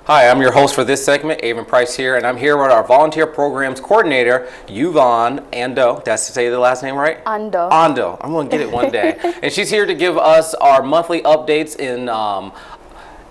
Hi, I'm your host for this segment, Avan Price here, and I'm here with our volunteer programs coordinator, Uvonne Andoh. Did I say the last name right? Andoh. Andoh. I'm going to get it one day. And she's here to give us our monthly updates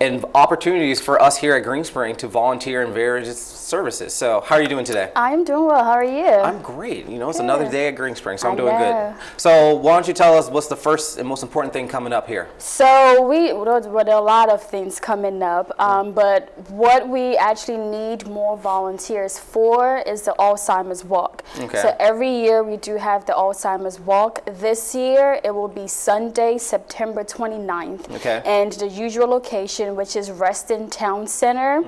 and opportunities for us here at Green Spring to volunteer in various services. So how are you doing today? I'm doing well. How are you? I'm great. You know, it's another day at Green Spring, so I'm doing good. So why don't you tell us what's the first and most important thing coming up here? So there are a lot of things coming up, but what we actually need more volunteers for is the Alzheimer's Walk. Okay. So every year we do have the Alzheimer's Walk. This year it will be Sunday, September 29th. Okay. And the usual location, which is Reston Town Center.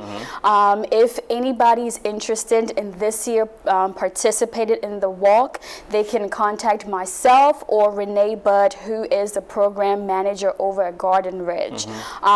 If anybody is interested in this year participated in the walk, they can contact myself or Renee Budd, who is the program manager over at Garden Ridge.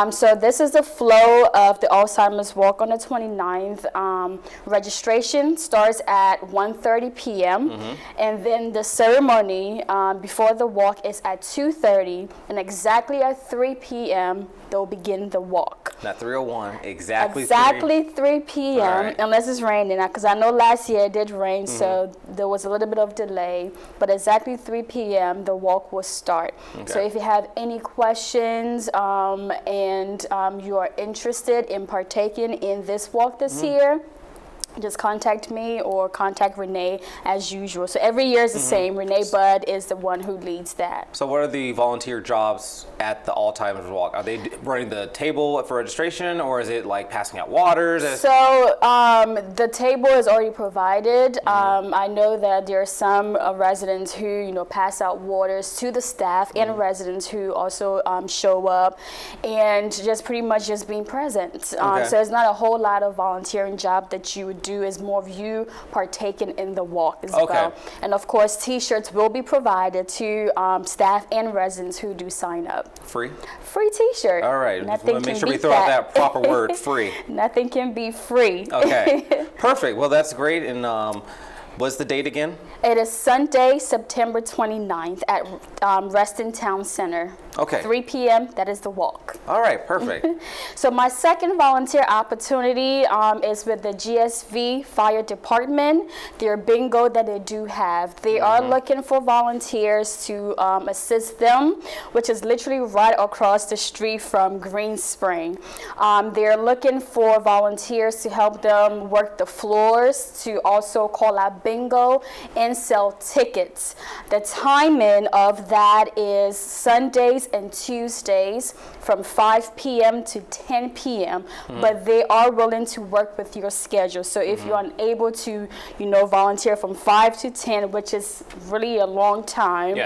So this is the flow of the Alzheimer's Walk on the 29th. Registration starts at 1:30 p.m. and then the ceremony before the walk is at 2:30, and exactly at 3 p.m. they'll begin the walk. Not 3:01, exactly 3 p.m. Right. Unless it's raining, because I know last year it did rain, so there was a little bit of delay. But exactly 3 p.m. the walk will start. Okay. So if you have any questions and you are interested in partaking in this walk this year, just contact me or contact Renee as usual. So every year is the same. Renee Budd is the one who leads that. So what are the volunteer jobs at the Alzheimer's Walk? Are they running the table for registration, or is it like passing out waters? So the table is already provided. I know that there are some residents who pass out waters to the staff and residents who also show up and just pretty much just being present. So it's not a whole lot of volunteering job that you would do, is more of you partaking in the walk as well. And of course, t-shirts will be provided to staff and residents who do sign up. Free t-shirt. All right. Nothing Make can sure we beat throw out that proper word, free. Nothing can be free. Okay. Perfect. Well, that's great. And what's the date again? It is Sunday, September 29th at Reston Town Center. Okay. 3 p.m. That is the walk. All right. Perfect. So my second volunteer opportunity is with the GSV Fire Department. Their bingo that they do have. They are looking for volunteers to assist them, which is literally right across the street from Green Spring. They're looking for volunteers to help them work the floors, to also call out bingo and sell tickets. The timing of that is Sundays and Tuesdays from 5 p.m. to 10 p.m. But they are willing to work with your schedule. So if you're unable to, volunteer from 5 to 10, which is really a long time,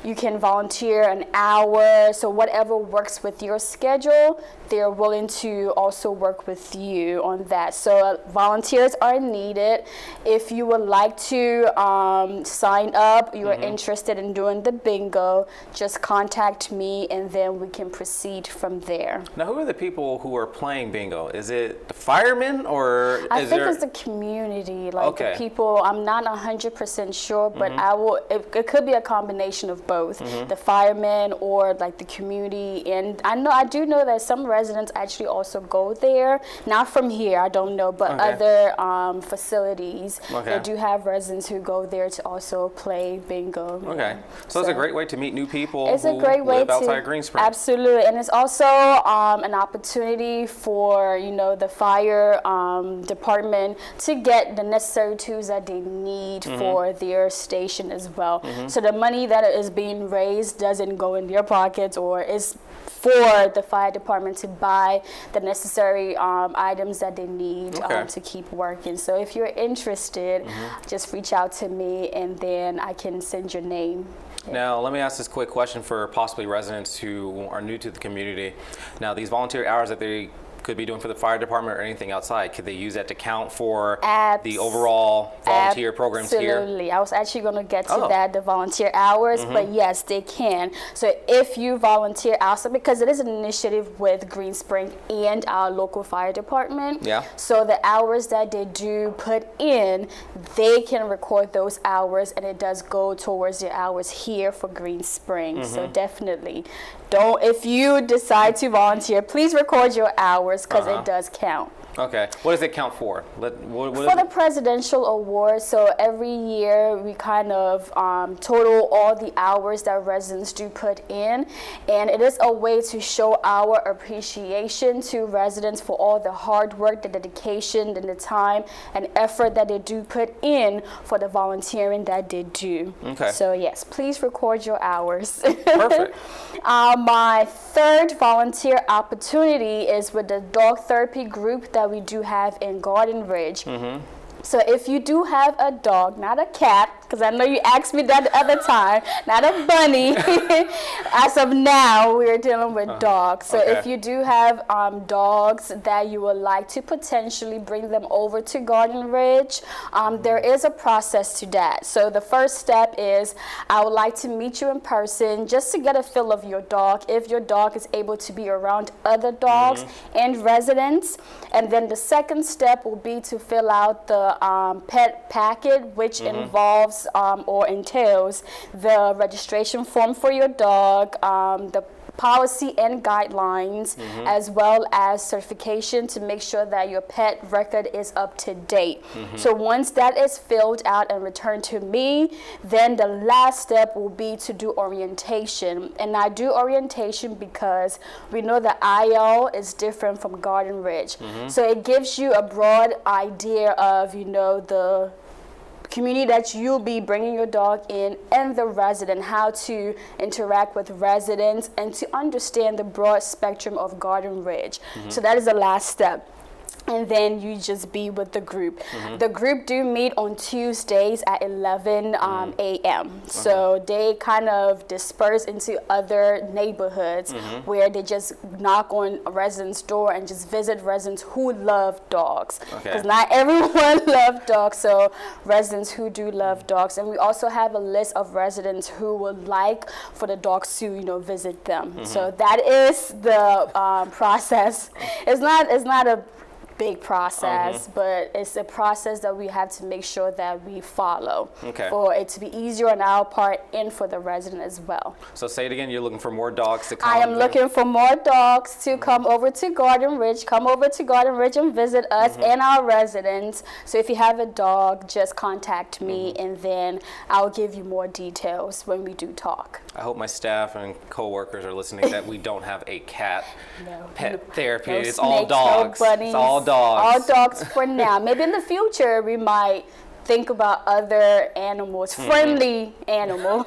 you can volunteer an hour. So whatever works with your schedule, they're willing to also work with you on that. So volunteers are needed. If you would like to sign up, you are interested in doing the bingo, just contact me and then we can proceed from there. Now, who are the people who are playing bingo? Is it the firemen, or I think it's the community, like the people. I'm not 100% sure, but it could be a combination of both, the firemen or like the community. And I do know that some residents actually also go there, not from here, I don't know, but other facilities. They do have residents who go there to also play bingo. So it's a great way to meet new people. It's a great way live outside Green Spring. Absolutely, and it's also an opportunity for the fire department to get the necessary tools that they need for their station as well. So the money that is being raised doesn't go in their pockets, or is for the fire department to buy the necessary items that they need to keep working. So if you're interested, just reach out to me and then I can send your name. Now, let me ask this quick question for possibly residents who are new to the community. Now, these volunteer hours that they could be doing for the fire department or anything outside, could they use that to count for the overall volunteer programs here? Absolutely. I was actually going to get to that, the volunteer hours, but yes, they can. So if you volunteer outside, because it is an initiative with Green Spring and our local fire department, so the hours that they do put in, they can record those hours, and it does go towards their hours here for Green Spring. So definitely, if you decide to volunteer, please record your hours. hours because it does count. Okay. What does it count for? For the presidential award, so every year we kind of total all the hours that residents do put in, and it is a way to show our appreciation to residents for all the hard work, the dedication, and the time and effort that they do put in for the volunteering that they do. Okay. So yes, please record your hours. Perfect. My third volunteer opportunity is with the dog therapy group that we do have in Garden Ridge. So if you do have a dog, not a cat, because I know you asked me that the other time, not a bunny. As of now, we're dealing with dogs. So if you do have dogs that you would like to potentially bring them over to Garden Ridge, there is a process to that. So the first step is I would like to meet you in person just to get a feel of your dog, if your dog is able to be around other dogs and residents. And then the second step will be to fill out the pet packet, which involves or entails the registration form for your dog, the policy and guidelines, as well as certification to make sure that your pet record is up to date. So once that is filled out and returned to me, then the last step will be to do orientation. And I do orientation because we know that IL is different from Garden Ridge. So it gives you a broad idea of, you know, the community that you'll be bringing your dog in and the resident, how to interact with residents and to understand the broad spectrum of Garden Ridge. So that is the last step. And then you just be with the group. The group do meet on Tuesdays at 11 a.m. So they kind of disperse into other neighborhoods where they just knock on a resident's door and just visit residents who love dogs. Because not everyone loves dogs, so residents who do love dogs. And we also have a list of residents who would like for the dogs to, you know, visit them. So that is the process. It's not a big process, but it's a process that we have to make sure that we follow for it to be easier on our part and for the resident as well. So say it again, you're looking for more dogs to come? I am looking for more dogs to come over to Garden Ridge, and visit us and our residents. So if you have a dog, just contact me and then I'll give you more details when we do talk. I hope my staff and co-workers are listening that we don't have a cat pet therapy. It's all dogs. It's all dogs. All dogs for now. Maybe in the future we might think about other animals, friendly animals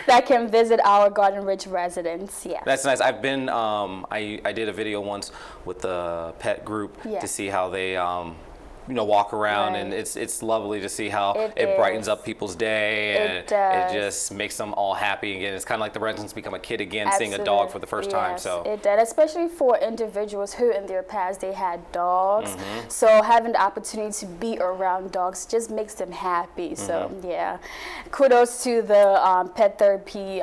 that can visit our Garden Ridge residents. Yeah, that's nice. I've been. I did a video once with the pet group to see how they walk around, and it's lovely to see how it brightens up people's day, and it just makes them all happy again. It's kind of like the residents become a kid again, seeing a dog for the first time. So it did, especially for individuals who in their past they had dogs. So having the opportunity to be around dogs just makes them happy. So yeah, kudos to the pet therapy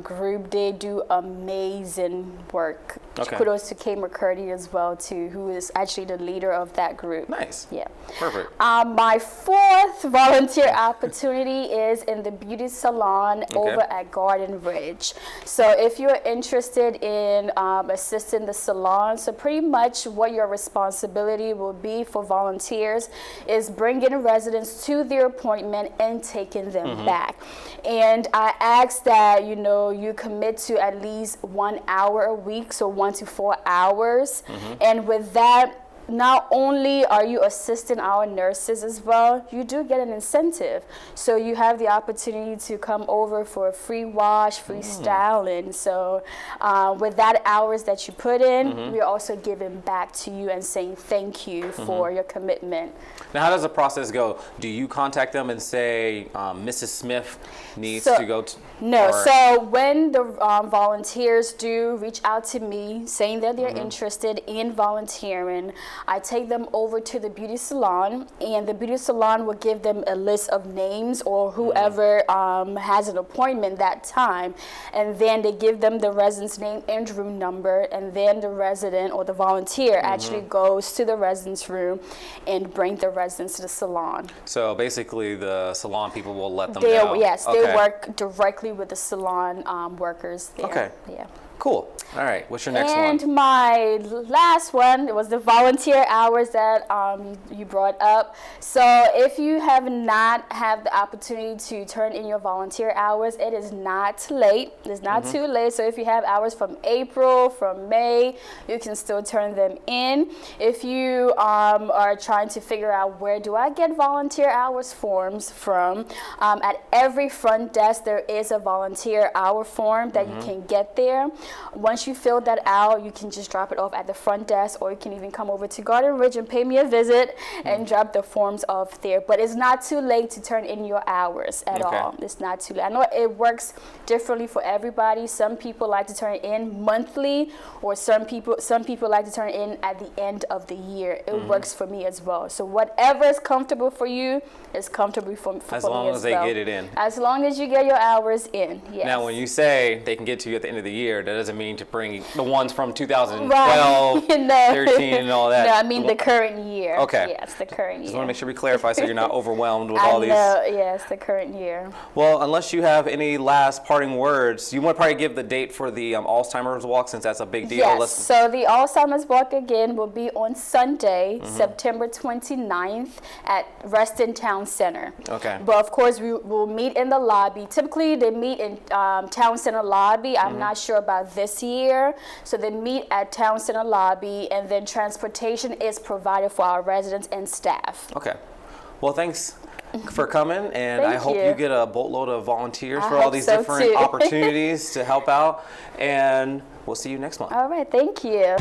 group. They do amazing work. Kudos to Kay McCurdy as well too, who is actually the leader of that group. Nice. Yeah. Perfect. My fourth volunteer opportunity is in the beauty salon over at Garden Ridge. So if you're interested in assisting the salon, so pretty much what your responsibility will be for volunteers is bringing residents to their appointment and taking them back. And I ask that, you know, you commit to at least 1 hour a week, so 1 to 4 hours. And with that, not only are you assisting our nurses as well, you do get an incentive. So you have the opportunity to come over for a free wash, free styling. So with that hours that you put in, we're also giving back to you and saying thank you for your commitment. Now, how does the process go? Do you contact them and say, Mrs. Smith needs to go to... No, so when the volunteers do reach out to me saying that they're interested in volunteering, I take them over to the beauty salon, and the beauty salon will give them a list of names or whoever has an appointment that time, and then they give them the resident's name and room number, and then the resident or the volunteer actually goes to the resident's room and bring the residents to the salon. So basically the salon people will let them know? Yes, they work directly with the salon workers there. Okay. Yeah. Cool. All right. What's your next one? And my last one was the volunteer hours that you brought up. So if you have not had the opportunity to turn in your volunteer hours, it is not late. It's not too late. So if you have hours from April, from May, you can still turn them in. If you are trying to figure out where do I get volunteer hours forms from, at every front desk there is a volunteer hour form that you can get there. Once you fill that out, you can just drop it off at the front desk, or you can even come over to Garden Ridge and pay me a visit and drop the forms off there. But it's not too late to turn in your hours at all. It's not too late. I know it works differently for everybody. Some people like to turn it in monthly, or some people like to turn it in at the end of the year. It works for me as well. So whatever is comfortable for you is comfortable for me as well. As long as they get it in. As long as you get your hours in, yes. Now, when you say they can get to you at the end of the year, that doesn't mean to bring the ones from 2012, right. No. 13, and all that. No, I mean the current year. Okay. Yes, the current year. Just want to make sure we clarify so you're not overwhelmed with all these. Yes, the current year. Well, unless you have any last parting words, you want to probably give the date for the Alzheimer's Walk, since that's a big deal. Yes, so the Alzheimer's Walk again will be on Sunday, September 29th at Reston Town Center. Okay. But of course, we will meet in the lobby. Typically, they meet in Town Center lobby. I'm not sure about this year. So they meet at Town Center lobby, and then transportation is provided for our residents and staff. Okay. Well, thanks for coming, and Thank I hope you. you get a boatload of volunteers I for all hope these so different too. opportunities to help out, and we'll see you next month. All right, thank you.